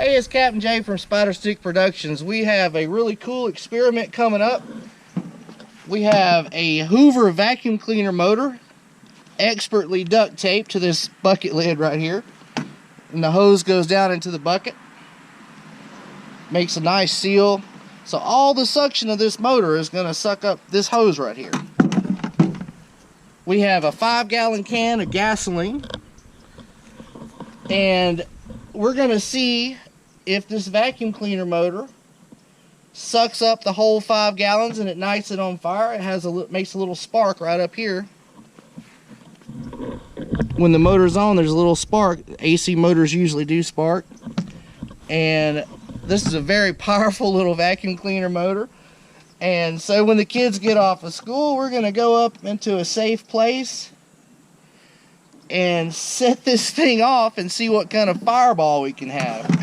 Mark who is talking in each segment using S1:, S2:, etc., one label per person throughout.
S1: Hey, it's Captain Jay from Spider Stick Productions. We have a really cool experiment coming up. We have a Hoover vacuum cleaner motor expertly duct taped to this bucket lid right here. And the hose goes down into the bucket. Makes a nice seal. So all the suction of this motor is going to suck up this hose right here. We have a 5-gallon can of gasoline. And we're going to see if this vacuum cleaner motor sucks up the whole 5 gallons and it ignites it on fire. It makes a little spark right up here. When the motor's on, there's a little spark. AC motors usually do spark. And this is a very powerful little vacuum cleaner motor. And so when the kids get off of school, we're going to go up into a safe place and set this thing off and see what kind of fireball we can have.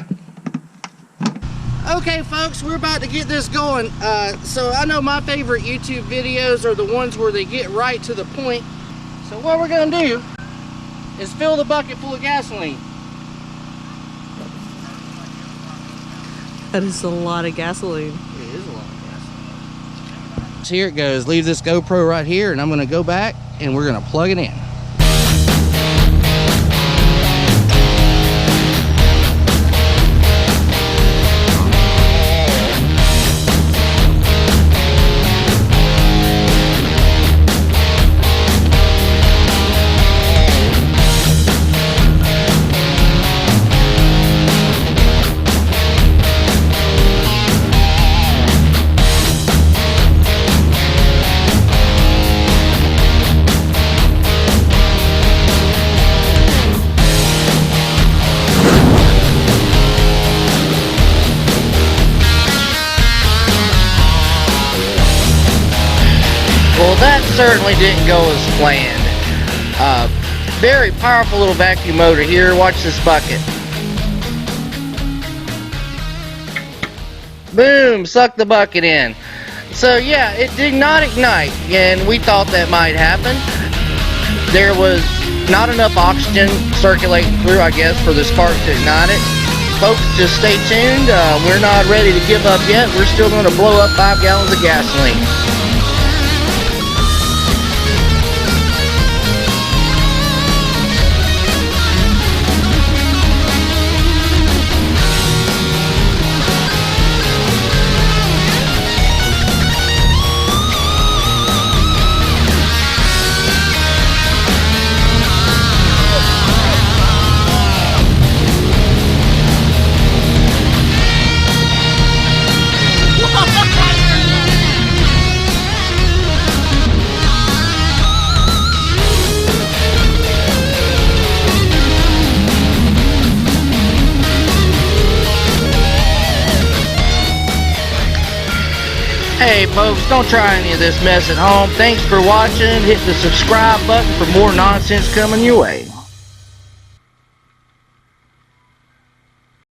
S1: Okay folks, we're about to get this going. So I know my favorite YouTube videos are the ones where they get right to the point. So what we're going to do is fill the bucket full of gasoline.
S2: That is a lot of gasoline.
S1: It is a lot of gasoline. So here it goes. Leave this GoPro right here and I'm going to go back and we're going to plug it in. Well, that certainly didn't go as planned. Very powerful little vacuum motor here. Watch this bucket. Boom! Suck the bucket in. So yeah, it did not ignite, and we thought that might happen. There was not enough oxygen circulating through, I guess, for the spark to ignite it. Folks, just stay tuned. We're not ready to give up yet. We're still going to blow up 5 gallons of gasoline. Hey folks, don't try any of this mess at home. Thanks for watching. Hit the subscribe button for more nonsense coming your way.